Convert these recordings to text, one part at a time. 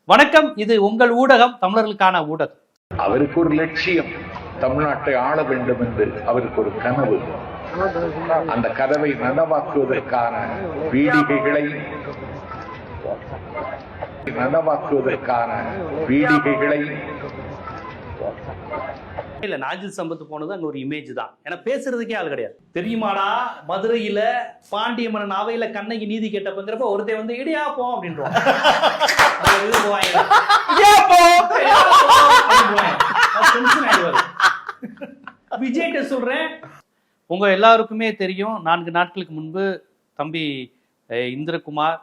வணக்கம். இது உங்கள் ஊடகம், தமிழர்களுக்கான ஊடகம். அவருக்கு ஒரு லட்சியம், தமிழ்நாட்டை ஆள வேண்டும் என்று அவருக்கு ஒரு கனவு. அந்த கனவை நனவாக்குவதற்கான பீடிகைகளை இல்ல, நாஞ்சில் சம்பத் போனது அங்க ஒரு இமேஜ் தான். ஏன்னா பேசுறதுக்கே ஆள் கிடையாது. தெரியுமாடா, மதுரையில பாண்டிய மன்னன் அவையில கண்ணகி நீதி கேட்டப்பங்கிறப்ப ஒருத்தர் வந்து இடியாப்போம் அப்படின்றான். விஜய்கிட்ட சொல்றேன், உங்க எல்லாருக்குமே தெரியும், 4 நாட்களுக்கு முன்பு தம்பி இந்திரகுமார்,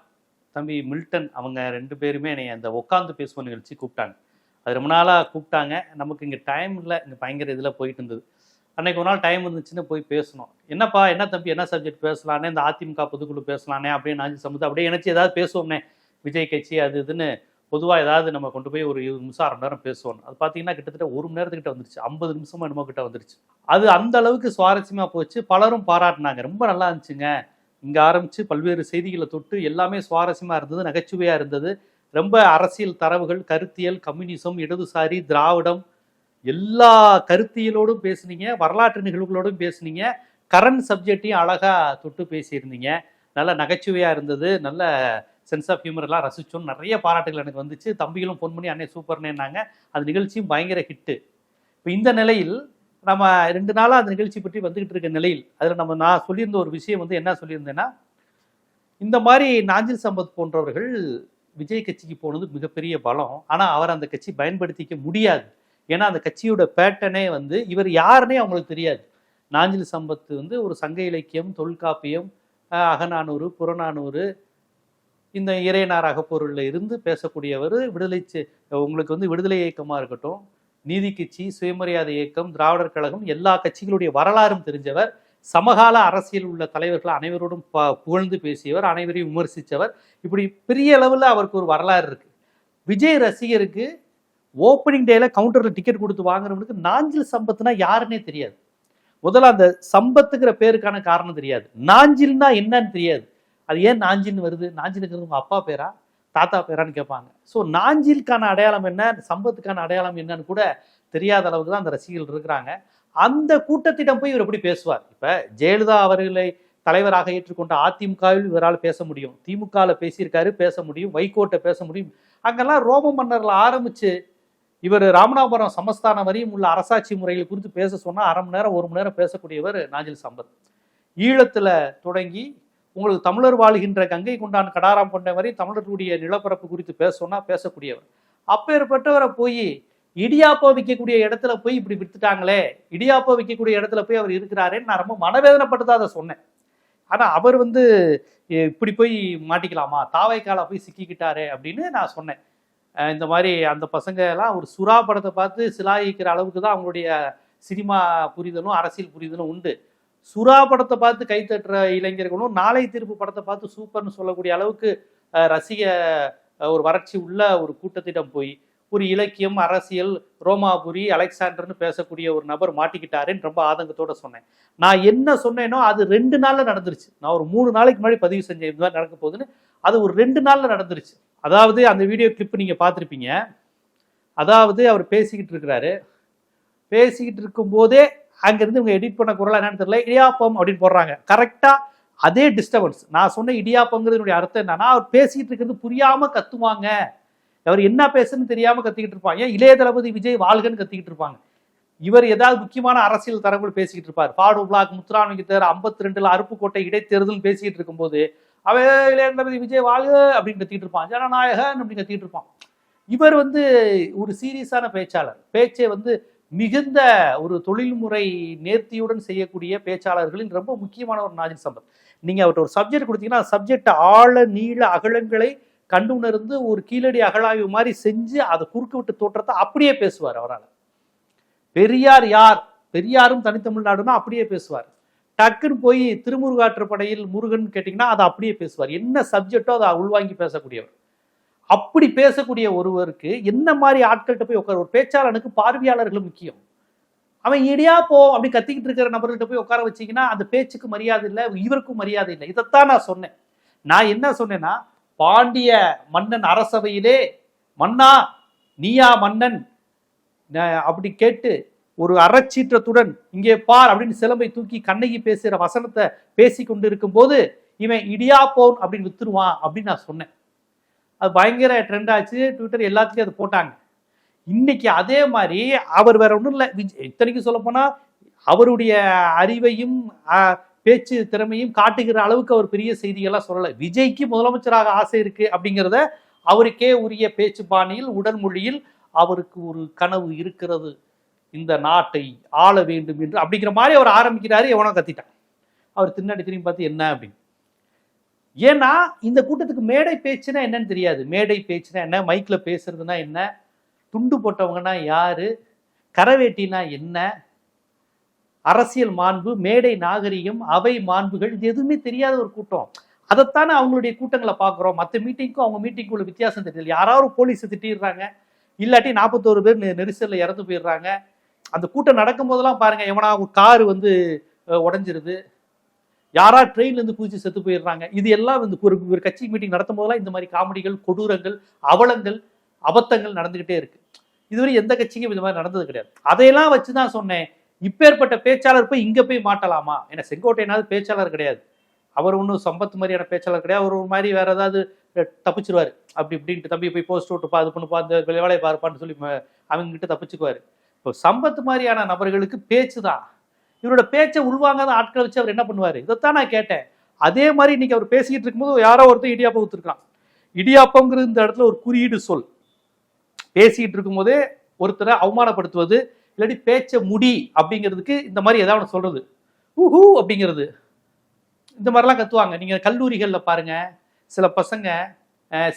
தம்பி மில்டன் அவங்க 2 பேருமே என்னை அந்த உட்காந்து பேசுவோம் நிகழ்ச்சி கூப்பிட்டாங்க. அது ரொம்ப நாளாக கூப்பிட்டாங்க. நமக்கு இங்கே டைம் இல்லை, இங்கே பயங்கர இதில் போயிட்டு இருந்தது. அன்றைக்கி ஒரு நாள் டைம் இருந்துச்சுன்னு போய் பேசணும். என்னப்பா, என்ன தம்பி, என்ன சப்ஜெக்ட் பேசலானே, இந்த அதிமுக பொதுக்குழு பேசலானே அப்படின்னு நாஞ்சில் சம்பத் அப்படியே நினச்சி ஏதாவது பேசுவோம்னே, விஜய் கட்சி அது இதுன்னு பொதுவாக ஏதாவது நம்ம கொண்டு போய் ஒரு 20 நிமிஷம் 1/2 மணி நேரம் பேசுவோம். அது பார்த்தீங்கன்னா கிட்டத்தட்ட 1 மணி நேரத்துக்கிட்ட வந்துருச்சு, 50 நிமிஷமாக என்னமோ கிட்ட வந்துருச்சு. அது அந்த அளவுக்கு சுவாரஸ்யமாக போச்சு. பலரும் பாராட்டினாங்க, ரொம்ப நல்லா இருந்துச்சுங்க. இங்கே ஆரம்பித்து பல்வேறு செய்திகளை தொட்டு எல்லாமே சுவாரஸ்யமாக இருந்தது, நகைச்சுவையாக இருந்தது. ரொம்ப அரசியல் தரவுகள், கருத்தியல், கம்யூனிசம், இடதுசாரி, திராவிடம் எல்லா கருத்தியலோடும் பேசுனீங்க, வரலாற்று நிகழ்வுகளோடும் பேசுனீங்க, கரண்ட் சப்ஜெக்டையும் அழகாக தொட்டு பேசியிருந்தீங்க. நல்ல நகைச்சுவையாக இருந்தது, நல்ல சென்ஸ் ஆஃப் ஹியூமரெல்லாம் ரசித்தோம். நிறைய பாராட்டுகள் எனக்கு வந்துச்சு. தம்பிகளும் ஃபோன் பண்ணி அண்ணே சூப்பர்னேன்னாங்க. அந்த நிகழ்ச்சியும் பயங்கர ஹிட்டு. இப்போ இந்த நிலையில் நம்ம 2 நாளாக அந்த நிகழ்ச்சி பற்றி வந்துக்கிட்டு இருக்க நிலையில் அதில் நான் சொல்லியிருந்த ஒரு விஷயம் வந்து என்ன சொல்லியிருந்தேன்னா, இந்த மாதிரி நாஞ்சில் சம்பத் போன்றவர்கள் விஜய் கட்சிக்கு போனது மிகப்பெரிய பலம். ஆனால் அவர் அந்த கட்சி பயன்படுத்திக்க முடியாது. ஏன்னா அந்த கட்சியோட பேட்டனே வந்து இவர் யாருன்னே அவங்களுக்கு தெரியாது. நாஞ்சில் சம்பத் வந்து ஒரு சங்க இலக்கியம், தொல்காப்பியம், அகநானூறு, புறநானூறு, இந்த இறையனார் அகப்பொருளில் இருந்து பேசக்கூடியவர். உங்களுக்கு வந்து விடுதலை இயக்கமாக இருக்கட்டும், நீதி கட்சி, சுயமரியாதை இயக்கம், திராவிடர் கழகம், எல்லா கட்சிகளுடைய வரலாறும் தெரிஞ்சவர். சமகால அரசியல் உள்ள தலைவர்கள் அனைவரோடும் புகழ்ந்து பேசியவர், அனைவரையும் விமர்சித்தவர். இப்படி பெரிய அளவில் அவருக்கு ஒரு வரலாறு இருக்கு. விஜய் ரசிகருக்கு ஓப்பனிங் டேல கவுண்டரில் டிக்கெட் கொடுத்து வாங்குறவனுக்கு நாஞ்சில் சம்பத்னா யாருன்னே தெரியாது. முதல்ல அந்த சம்பத்துங்கிற பேருக்கான காரணம் தெரியாது, நாஞ்சில்னா என்னன்னு தெரியாது. அது ஏன் நாஞ்சில்னு வருது, நாஞ்சிலுங்கிறது உங்க அப்பா பேரா தாத்தா பேரான்னு கேட்பாங்க. ஸோ நாஞ்சிலுக்கான அடையாளம் என்ன, சம்பத்துக்கான அடையாளம் என்னன்னு கூட தெரியாத அளவுக்கு தான் அந்த ரசிகர்கள் இருக்கிறாங்க. அந்த கூட்டத்திடம் போய் இவர் எப்படி பேசுவார்? இப்போ ஜெயலலிதா அவர்களை தலைவராக ஏற்றுக்கொண்ட அதிமுகவில் இவரால் பேச முடியும், திமுகவில் பேசியிருக்காரு, பேச முடியும், வைகோட்டை பேச முடியும். அங்கெல்லாம் ரோம மன்னர்கள் ஆரம்பிச்சு இவர் ராமநாதபுரம் சமஸ்தானம் வரையும் உள்ள அரசாட்சி முறைகள் குறித்து பேச சொன்னால் 1/2 மணி நேரம் 1 மணி நேரம் பேசக்கூடியவர் நாஞ்சில் சம்பத். ஈழத்தில் தொடங்கி உங்களுக்கு தமிழர் வாழ்கின்ற கங்கை கொண்டான் கடாராம் கொண்ட வரை தமிழர்களுடைய நிலப்பரப்பு குறித்து பேச சொன்னால் பேசக்கூடியவர். அப்பேற்பட்டவரை போய் இடியாப்போ விற்கக்கூடிய இடத்துல போய் இப்படி வித்துட்டாங்களே, இடியாப்போ விற்கக்கூடிய இடத்துல போய் அவர் இருக்கிறாரேன்னு நான் ரொம்ப மனவேதனைப்பட்டு தான் அதை சொன்னேன். ஆனால் அவர் வந்து இப்படி போய் மாட்டிக்கலாமா, தாவைக்கால போய் சிக்கிக்கிட்டாரே அப்படின்னு நான் சொன்னேன். இந்த மாதிரி அந்த பசங்க எல்லாம் ஒரு சுறா படத்தை பார்த்து சிலாயிக்கிற அளவுக்கு தான் அவங்களுடைய சினிமா புரிதலும் அரசியல் புரிதலும் உண்டு. சுறா படத்தை பார்த்து கைத்தட்டுற இளைஞர்களும் நாளை தீர்ப்பு படத்தை பார்த்து சூப்பர்னு சொல்லக்கூடிய அளவுக்கு ரசிக ஒரு வறட்சி உள்ள ஒரு கூட்டத்திடம் போய் ஒரு இலக்கியம், அரசியல், ரோமாபுரி, அலெக்சாண்டர்னு பேசக்கூடிய ஒரு நபர் மாட்டிக்கிட்டாருன்னு ரொம்ப ஆதங்கத்தோட சொன்னேன். நான் என்ன சொன்னேனோ அது 2 நாள்ல நடந்துருச்சு. நான் ஒரு 3 நாளைக்கு முன்னாடி பதிவு செஞ்சேன் இது மாதிரி நடக்க போகுதுன்னு. அது ஒரு 2 நாள்ல நடந்துருச்சு. அதாவது அந்த வீடியோ கிளிப் நீங்க பார்த்துருப்பீங்க. அதாவது அவர் பேசிக்கிட்டு இருக்கிறாரு, பேசிக்கிட்டு இருக்கும் போதே அங்கிருந்து இவங்க எடிட் பண்ண குரலா என்னன்னு தெரியல, இடியாப்பம் அப்படின்னு போடுறாங்க. கரெக்டா அதே டிஸ்டர்பன்ஸ். நான் சொன்ன இடியாப்பங்கிறது அர்த்தம் என்னன்னா, அவர் பேசிக்கிட்டு இருக்கிறது புரியாம கத்துவாங்க, அவர் என்ன பேசுன்னு தெரியாம கத்திக்கிட்டு இருப்பாங்க. இளைய தளபதி விஜய் வாழ்கன்னு கத்திக்கிட்டு இருப்பாங்க. இவர் ஏதாவது முக்கியமான அரசியல் தரவுகள் பேசிக்கிட்டு இருப்பார். பாடு பிளாக், முத்துராமலிங்கத்தர், 52ல் அருப்புக்கோட்டை இடைத்தேர்தல் பேசிக்கிட்டு இருக்கும்போது அவ இளைய தளபதி விஜய் வாழ்க அப்படின்னு கத்திக்கிட்டு இருப்பான், ஜனநாயகன் அப்படின்னு கத்திக்கிட்டு இருப்பான். இவர் வந்து ஒரு சீரியஸான பேச்சாளர். பேச்சை வந்து மிகுந்த ஒரு தொழில்முறை நேர்த்தியுடன் செய்யக்கூடிய பேச்சாளர்களின் ரொம்ப முக்கியமான ஒரு நாஞ்சில் சம்பத். நீங்க அவர்கிட்ட ஒரு சப்ஜெக்ட் கொடுத்தீங்கன்னா சப்ஜெக்ட் ஆழ நீள அகலங்களை கண்டுணர்ந்து ஒரு கீழடி அகழாய்வு மாதிரி செஞ்சு அதை குறுக்கு விட்டு தோற்றத்தை அப்படியே பேசுவார். அவரால் பெரியார் யார், பெரியாரும் தனித்தமிழ்நாடுன்னா அப்படியே பேசுவார். டக்குன்னு போய் திருமுருகாற்றுப்படையில் முருகன் கேட்டிங்கன்னா அதை அப்படியே பேசுவார். என்ன சப்ஜெக்டோ அதை உள்வாங்கி பேசக்கூடியவர். அப்படி பேசக்கூடிய ஒருவருக்கு என்ன மாதிரி ஆட்கள்கிட்ட போய் உட்கார, ஒரு பேச்சாளனுக்கு பார்வையாளர்கள் முக்கியம். அவன் இடியா போ அப்படி கத்திக்கிட்டு இருக்கிற நபர்கிட்ட போய் உட்கார வச்சிங்கன்னா அந்த பேச்சுக்கு மரியாதை இல்லை, இவருக்கும் மரியாதை இல்லை. இதைத்தான் நான் சொன்னேன். நான் என்ன சொன்னேன்னா, பாண்டிய மன்னன் அரசவையிலே மன்னா நீயா மன்னன் அப்படி கேட்டு ஒரு அறச்சீற்றத்துடன் இங்கே பார் அப்படின்னு சிலம்பை தூக்கி கண்ணகி பேசுகிற வசனத்தை பேசி கொண்டு இருக்கும் போது இவன் இடியாப்போன் அப்படின்னு வித்துருவான் அப்படின்னு நான் சொன்னேன். அது பயங்கர ட்ரெண்ட் ஆச்சு, ட்விட்டர் எல்லாத்துலேயும் அது போட்டாங்க. இன்னைக்கு அதே மாதிரி அவர் வேற ஒன்றும் இல்லை, இத்தனைக்கும் சொல்ல போனால் அவருடைய அறிவையும் பேச்சு திறமையும் காட்டுகிற அளவுக்கு அவர் பெரிய செய்திகள்லாம் சொல்லலை. விஜய்க்கு முதலமைச்சராக ஆசை இருக்கு அப்படிங்கிறத அவருக்கே உரிய பேச்சு பாணியில் உடல் மொழியில் அவருக்கு ஒரு கனவு இருக்கிறது, இந்த நாட்டை ஆள வேண்டும் என்று அப்படிங்கிற மாதிரி அவர் ஆரம்பிக்கிறாரு. எவனோ கத்திட்டான். அவர் திருநாடி திரும்பி பார்த்து என்ன அப்படின்னு. ஏன்னா இந்த கூட்டத்துக்கு மேடை பேச்சுனா என்னன்னு தெரியாது. மேடை பேச்சுனா என்ன, மைக்ல பேசுறதுனா என்ன, துண்டு போட்டவங்கன்னா யாரு, கரவேட்டினா என்ன, அரசியல் மாண்பு, மேடை நாகரிகம், அவை மாண்புகள், இது எதுவுமே தெரியாத ஒரு கூட்டம். அதைத்தானே அவங்களுடைய கூட்டங்களை பார்க்குறோம். மற்ற மீட்டிங்க்கும் அவங்க மீட்டிங்கும் உள்ள வித்தியாசம் தெரியல. யாராவது போலீஸ் திட்டிடுறாங்க, இல்லாட்டி 41 பேர் நெரிசலில் இறந்து போயிடுறாங்க. அந்த கூட்டம் நடக்கும் போதெல்லாம் பாருங்க, எவனா காரு வந்து உடஞ்சிருது, யாரா ட்ரெயின்லேருந்து குதிச்சு செத்து போயிடுறாங்க. இது எல்லாம் வந்து ஒரு கட்சி மீட்டிங் நடத்தும் போதெல்லாம் இந்த மாதிரி காமெடிகள், கொடூரங்கள், அவலங்கள், அபத்தங்கள் நடந்துகிட்டே இருக்கு. இதுவரை எந்த கட்சிக்கும் இந்த மாதிரி நடந்தது கிடையாது. அதையெல்லாம் வச்சுதான் சொன்னேன், இப்பேற்பட்ட பேச்சாளர் போய் இங்க போய் மாட்டலாமா? ஏன்னா செங்கோட்டையனாவது பேச்சாளர் கிடையாது, அவர் ஒன்றும் சம்பத் மாதிரியான பேச்சாளர் கிடையாது. அவர் ஒரு மாதிரி வேற ஏதாவது தப்பிச்சிருவாரு, அப்படி இப்படின்ட்டு தம்பி போய் போஸ்ட் விட்டுப்பா, அது பண்ணுப்பா, அந்த வேலையை பாருப்பான்னு சொல்லி அவங்க கிட்ட தப்பிச்சுக்குவாரு. இப்போ சம்பத் மாதிரியான நபர்களுக்கு பேச்சு தான், இவரோட பேச்சை உள்வாங்காத ஆட்களை வச்சு அவர் என்ன பண்ணுவாரு? இதைத்தான் நான் கேட்டேன். அதே மாதிரி இன்னைக்கு அவர் பேசிக்கிட்டு இருக்கும்போது யாரோ ஒருத்தர் இடியாப்பம் ஊத்துருக்கான். இடியாப்பங்கிறது இந்த இடத்துல ஒரு குறியீடு சொல். பேசிக்கிட்டு இருக்கும்போதே ஒருத்தரை அவமானப்படுத்துவது, இல்லாட்டி பேச்ச முடி அப்படிங்கிறதுக்கு இந்த மாதிரி ஏதாவது சொல்றது, ஊஹூ அப்படிங்கிறது, இந்த மாதிரிலாம் கத்துவாங்க. நீங்க கல்லூரிகள்ல பாருங்க, சில பசங்க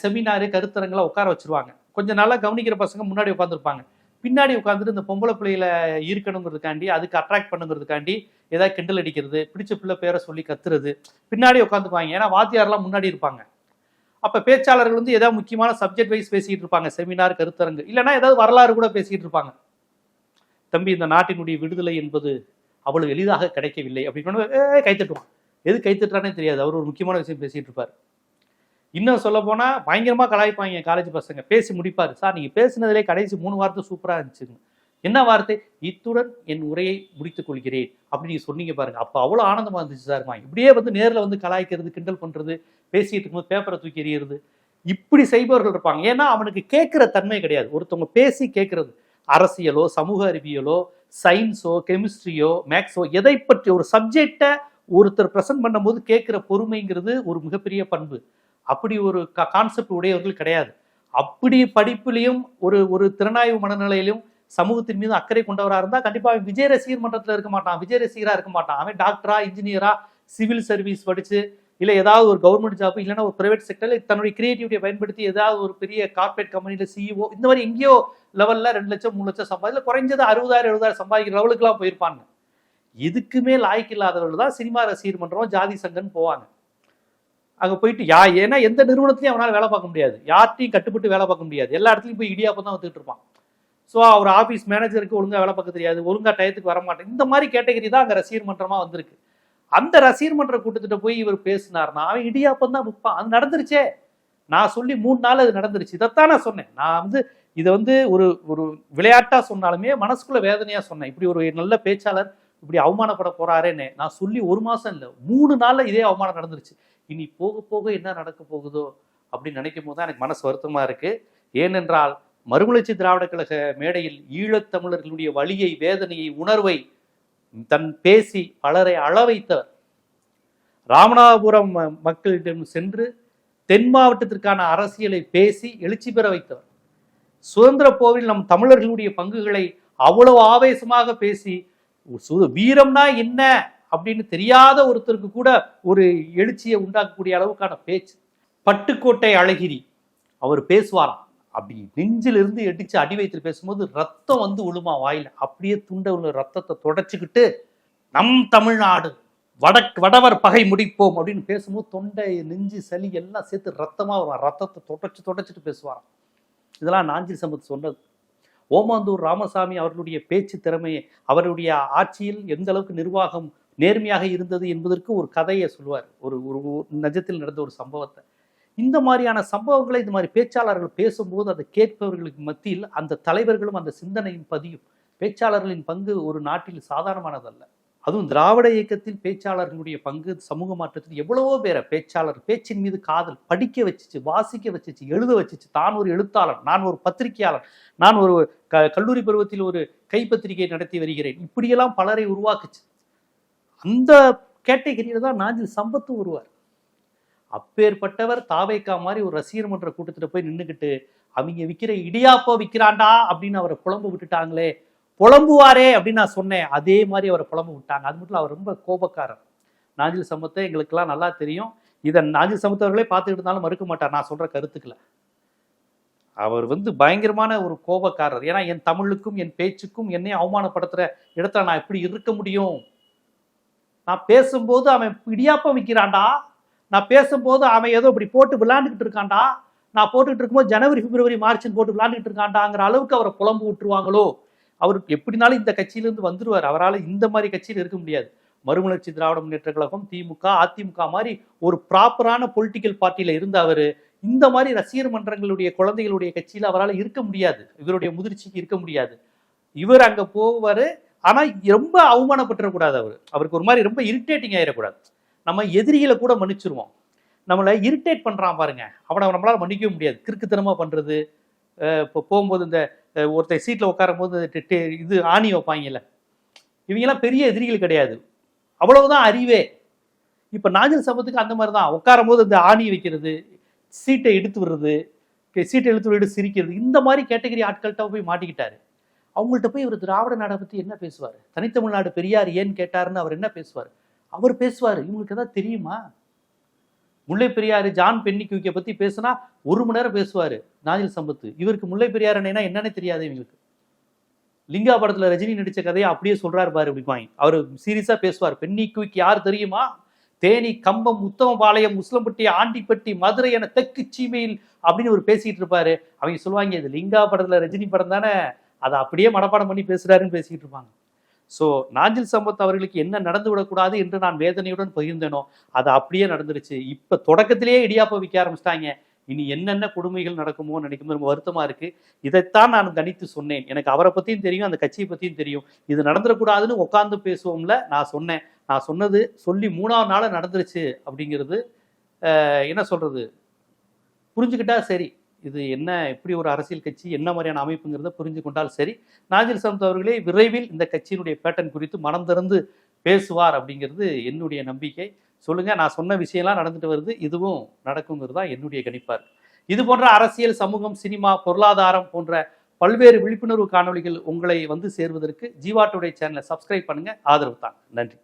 செமினாரு கருத்தரங்களை உட்கார வச்சிருவாங்க. கொஞ்சம் நல்லா கவனிக்கிற பசங்க முன்னாடி உட்காந்துருப்பாங்க, பின்னாடி உட்காந்துட்டு இந்த பொம்பளை பிள்ளையில இருக்கணுங்கிறதுக்காண்டி, அதுக்கு அட்ராக்ட் பண்ணுங்கிறதுக்காண்டி ஏதாவது கிண்டல் அடிக்கிறது, பிடிச்ச பிள்ளை பேரை சொல்லி கத்துறது, பின்னாடி உட்காந்துக்குவாங்க. ஏன்னா வாத்தியாரெல்லாம் முன்னாடி இருப்பாங்க. அப்ப பேச்சாளர்கள் வந்து ஏதாவது முக்கியமான சப்ஜெக்ட் வைஸ் பேசிட்டு இருப்பாங்க, செமினார் கருத்தரங்கு, இல்லைன்னா ஏதாவது வரலாறு கூட பேசிட்டு இருப்பாங்க. தம்பி, இந்த நாட்டினுடைய விடுதலை என்பது அவ்வளவு எளிதாக கிடைக்கவில்லை அப்படின்னு கைத்தட்டுவான். எது கைத்தட்டுறானே தெரியாது, அவர் ஒரு முக்கியமான விஷயம் பேசிட்டு இருப்பார். இன்னும் சொல்ல போனா பயங்கரமா கலாய்ப்பாங்க காலேஜ் பசங்க. பேசி முடிப்பாரு, சார் நீங்க பேசினதுலேயே கடைசி 3 வார்த்தை சூப்பரா இருந்துச்சுங்க. என்ன வார்த்தை? இத்துடன் என் உரையை முடித்துக் கொள்கிறேன் அப்படின்னு நீங்க சொன்னீங்க பாருங்க. அப்ப அவ்வளவு ஆனந்தமா இருந்துச்சு சார். இப்படியே வந்து நேரில் வந்து கலாய்க்கிறது, கிண்டல் பண்றது, பேசிட்டு இருக்கும்போது பேப்பரை தூக்கி எறிகிறது, இப்படி செய்பவர்கள் இருப்பாங்க. ஏன்னா அவனுக்கு கேட்கிற தன்மை கிடையாது. ஒருத்தவங்க பேசி கேட்கறது, அரசியலோ சமூக அறிவியலோ சயின்ஸோ கெமிஸ்ட்ரியோ மேக்ஸோ, எதை பற்றி ஒரு சப்ஜெக்டை ஒருத்தர் ப்ரெசென்ட் பண்ணும்போது கேட்கிற பொறுமைங்கிறது ஒரு மிகப்பெரிய பண்பு. அப்படி ஒரு கான்செப்ட் உடையவர்கள் கிடையாது. அப்படி படிப்புலையும் ஒரு திறனாய்வு மனநிலையிலும் சமூகத்தின் மீது அக்கறை கொண்டவராக இருந்தால் கண்டிப்பா விஜய் ரசிகர் மன்றத்தில் இருக்க மாட்டான், விஜய் ரசிகரா இருக்க மாட்டான். அவன் டாக்டரா, இன்ஜினியரா, சிவில் சர்வீஸ் படிச்சு, இல்லை ஏதாவது ஒரு கவர்மெண்ட் ஜாப், இல்லைன்னா ஒரு பிரைவேட் செக்டர்ல தன்னுடைய கிரியேட்டிவிட்டியை பயன்படுத்தி ஏதாவது ஒரு பெரிய கார்பரேட் கம்பெனியில சிஇஓ, இந்த மாதிரி எங்கேயோ லெவல்ல 2 லட்சம் 3 லட்சம் சம்பாதிக்கல, குறைஞ்சது 60,000 70,000 சம்பாதிக்கிற லெவலுக்குலாம் போயிருப்பாங்க. இதுக்குமே லாய்க்கு இல்லாதவர்கள் தான் சினிமா ரசிகர் மன்றம், ஜாதி சங்கன்னு போவாங்க. அங்கே போயிட்டு ஏன்னா எந்த நிறுவனத்திலையும் அவனால் வேலை பார்க்க முடியாது, யார்ட்டையும் கட்டுப்பட்டு வேலை பார்க்க முடியாது, எல்லா இடத்துலையும் போய் இடியாப்பம் தான் வந்துட்டு இருப்பான். ஸோ அவர் ஆஃபீஸ் மேனேஜருக்கு ஒழுங்காக வேலை பார்க்க தெரியாது, ஒழுங்காக டயத்துக்கு வரமாட்டேன். இந்த மாதிரி கேட்டகரி தான் அங்கே ரசிகர் மன்றமாக வந்திருக்கு. அந்த ரசிகர் மன்ற கூட்டத்திட்ட போய் இவர் பேசினார்னா அவன் இடியாப்பம் தான் விற்பான். அது நடந்துருச்சே, நான் சொல்லி 3 நாள் அது நடந்துருச்சு. இதைத்தான் நான் சொன்னேன். நான் வந்து இதை வந்து ஒரு விளையாட்டாக சொன்னாலுமே மனசுக்குள்ள வேதனையாக சொன்னேன். இப்படி ஒரு நல்ல பேச்சாளர் இப்படி அவமானப்பட போறாருன்னு நான் சொல்லி 1 மாசம் இல்லை, 3 நாள்ல இதே அவமானம் நடந்துருச்சு. இனி போக போக என்ன நடக்க போகுதோ அப்படின்னு நினைக்கும் போது தான் எனக்கு மனசு வருத்தமா இருக்கு. ஏனென்றால் மறுமலர்ச்சி திராவிட கழக மேடையில் ஈழத்தமிழர்களுடைய வலியை, வேதனையை, உணர்வை தன் பேசி பலரை அள வைத்தவர். ராமநாதபுரம் மக்களிடம் சென்று தென் மாவட்டத்திற்கான அரசியலை பேசி எழுச்சி பெற வைத்தவர். சுதந்திர போரில் நம் தமிழர்களுடைய பங்குகளை அவ்வளவு ஆவேசமாக பேசி, வீரம்னா என்ன அப்படின்னு தெரியாத ஒருத்தருக்கு கூட ஒரு எழுச்சியை உண்டாக்கக்கூடிய அளவுக்கான பேச்சு. பட்டுக்கோட்டை அழகிரி அவர் பேசுவாராம், அப்படி நெஞ்சிலிருந்து எடிச்சு அடி வைத்து பேசும்போது ரத்தம் வந்து விழுமா வாயில, அப்படியே துண்ட உள்ள ரத்தத்தை தொடச்சிக்கிட்டு நம் தமிழ்நாடு வடவர் பகை முடிப்போம் அப்படின்னு பேசும்போது தொண்டை, நெஞ்சு, சளி எல்லாம் சேர்த்து ரத்தமா வரும். ரத்தத்தை தொடச்சிட்டு பேசுவாராம். இதெல்லாம் நாஞ்சில் சம்பத் சொன்னது. ஓமாந்தூர் ராமசாமி அவர்களுடைய பேச்சு திறமையை, அவருடைய ஆட்சியில் எந்த அளவுக்கு நிர்வாகம் நேர்மையாக இருந்தது என்பதற்கு ஒரு கதையை சொல்லுவார், ஒரு நிஜத்தில் நடந்த ஒரு சம்பவத்தை. இந்த மாதிரியான சம்பவங்களை இந்த மாதிரி பேச்சாளர்கள் பேசும்போது அதை கேட்பவர்களுக்கு மத்தியில் அந்த தலைவர்களும் அந்த சிந்தனையும் பதியும். பேச்சாளர்களின் பங்கு ஒரு நாட்டில் சாதாரணமானதல்ல. அதுவும் திராவிட இயக்கத்தில் பேச்சாளர்களுடைய பங்கு சமூக மாற்றத்தில் எவ்வளவோ பேரை பேச்சாளர் பேச்சின் மீது காதல் படிக்க வச்சுச்சு, வாசிக்க வச்சுச்சு, எழுத வச்சுச்சு. தான் ஒரு எழுத்தாளர், நான் ஒரு பத்திரிகையாளர், நான் ஒரு கல்லூரி பருவத்தில் ஒரு கைப்பத்திரிகை நடத்தி வருகிறேன், இப்படியெல்லாம் பலரை உருவாக்குச்சு. அந்த கேட்டகரியில தான் நாஞ்சில் சம்பத்து வருவார். அப்பேற்பட்டவர் தாவேக்கா மாதிரி ஒரு ரசிகர் மன்ற கூட்டத்தில் போய் நின்றுக்கிட்டு அவங்க விற்கிற இடியாப்போ விற்கிறாண்டா அப்படின்னு அவரை புலம்பு விட்டுட்டாங்களே, புலம்புவாரே அப்படின்னு நான் சொன்னேன். அதே மாதிரி அவரை புலம்பு விட்டாங்க. அது மட்டும் அவர் ரொம்ப கோபக்காரர். நாஞ்சில் சம்பத்தை எங்களுக்கெல்லாம் நல்லா தெரியும். இதை நாஞ்சில் சம்பத் அவர்களே பார்த்துக்கிட்டு இருந்தாலும் மறுக்க மாட்டார் நான் சொல்ற கருத்துக்களை. அவர் பயங்கரமான ஒரு கோபக்காரர். ஏன்னா என் தமிழுக்கும் என் பேச்சுக்கும் என்னை அவமானப்படுத்துற இடத்துல நான் எப்படி இருக்க முடியும்? நான் பேசும்போது அவன் இடியாப்பம் விற்கிறான்டா, நான் பேசும்போது அவன் ஏதோ இப்படி போட்டு விளையாண்டுக்கிட்டு இருக்கான்டா, நான் போட்டுக்கிட்டு இருக்கும்போது ஜனவரி பிப்ரவரி மார்ச்னு போட்டு விளையாண்டுக்கிட்டு இருக்காண்டாங்கிற அளவுக்கு அவரை புலம்பு விட்டுருவாங்களோ. அவருக்கு எப்படினாலும் இந்த கட்சியிலிருந்து வந்துருவார். அவரால் இந்த மாதிரி கட்சியில் இருக்க முடியாது. மறுமலர்ச்சி திராவிட முன்னேற்ற கழகம், திமுக, அதிமுக மாதிரி ஒரு ப்ராப்பரான பொலிட்டிக்கல் பார்ட்டியில இருந்த அவர் இந்த மாதிரி ரசிகர் மன்றங்களுடைய குழந்தைகளுடைய கட்சியில் அவரால் இருக்க முடியாது. இவருடைய முதிர்ச்சிக்கு இருக்க முடியாது. இவர் அங்க போவாரு. ஆனா ரொம்ப அவமானப்பட்டுறக்கூடாது. அவருக்கு ஒரு மாதிரி ரொம்ப இரிட்டேட்டிங் ஆயிடக்கூடாது. நம்ம எதிரிகளை கூட மன்னிச்சிருவோம். நம்மளை இரிட்டேட் பண்றான் பாருங்க, அவனை நம்மளால மன்னிக்கவே முடியாது. கிறுக்குத்தனமா பண்றது. இப்போ போகும்போது இந்த ஒருத்தர் சீட்ல உட்காரும் போது இது ஆணி வைப்பாங்கல்ல, இவங்கெல்லாம் பெரிய எதிரிகள் கிடையாது, அவ்வளவுதான் அறிவே. இப்ப நாஞ்சில் சம்பத்துக்கு அந்த மாதிரி தான். உட்காரும் போது இந்த ஆணி வைக்கிறது, சீட்டை எடுத்து விடுறது, சீட்டை எடுத்து விட்டு சிரிக்கிறது, இந்த மாதிரி கேட்டகரி ஆட்கள்கிட்ட போய் மாட்டிக்கிட்டாரு. அவங்கள்ட்ட போய் இவர் திராவிட நாடை பத்தி என்ன பேசுவார்? தனித்தமிழ்நாடு பெரியார் ஏன் கேட்டாருன்னு அவர் என்ன பேசுவார்? அவர் பேசுவார். இவங்களுக்கு ஏதாவது தெரியுமா? முல்லை பெரியாறு ஜான் பென்னிக்விக்கை பத்தி பேசினா 1 மணி நேரம் பேசுவாரு நாஞ்சில் சம்பத்து. இவருக்கு முல்லை பெரியார் என்னன்னு தெரியாது இவங்களுக்கு. லிங்கா படத்துல ரஜினி நடிச்ச கதையை அப்படியே சொல்றாரு பாரு அப்படிப்பாங்க. அவர் சீரியஸா பேசுவார். பென்னிக்விக் யார் தெரியுமா? தேனி, கம்பம், உத்தமபாளையம், முஸ்லம்பட்டி, ஆண்டிப்பட்டி, மதுரை என தெற்கு சீமையில் அப்படின்னு ஒரு பேசிட்டு இருப்பாரு. அவங்க சொல்லுவாங்க இது லிங்கா படத்துல ரஜினி படம் தானே, அதை அப்படியே மனப்பாடம் பண்ணி பேசுறாருன்னு பேசிக்கிட்டு இருப்பாங்க. ஸோ நாஞ்சில் சம்பத் அவர்களுக்கு என்ன நடந்து விடக்கூடாது என்று நான் வேதனையுடன் பகிர்ந்தேனோ அது அப்படியே நடந்துருச்சு. இப்போ தொடக்கத்திலேயே இடியாப்ப விற்க ஆரம்பிச்சிட்டாங்க. இனி என்னென்ன கொடுமைகள் நடக்குமோ நினைக்கும் ரொம்ப வருத்தமா இருக்கு. இதைத்தான் நான் கணித்து சொன்னேன். எனக்கு அவரை பற்றியும் தெரியும், அந்த கட்சியை பற்றியும் தெரியும். இது நடந்துடக்கூடாதுன்னு உட்காந்து பேசுவோம்ல நான் சொன்னேன். நான் சொன்னது சொல்லி 3ஆவது நாள் நடந்துருச்சு அப்படிங்கிறது என்ன சொல்றது, புரிஞ்சுக்கிட்டா சரி. இது என்ன, எப்படி ஒரு அரசியல் கட்சி, என்ன மாதிரியான அமைப்புங்கிறத புரிஞ்சு கொண்டால் சரி. நாஞ்சில் சம்பத் அவர்களே விரைவில் இந்த கட்சியினுடைய பேட்டர்ன் குறித்து மனம் திறந்து பேசுவார் அப்படிங்கிறது என்னுடைய நம்பிக்கை. சொல்லுங்க, நான் சொன்ன விஷயம்லாம் நடந்துட்டு வருது, இதுவும் நடக்குங்கிறது தான் என்னுடைய கணிப்பார். இது போன்ற அரசியல், சமூகம், சினிமா, பொருளாதாரம் போன்ற பல்வேறு விழிப்புணர்வு காணொளிகள் உங்களை சேர்வதற்கு ஜீவா டுடே சேனலை சப்ஸ்கிரைப் பண்ணுங்க. ஆதரவு தான். நன்றி.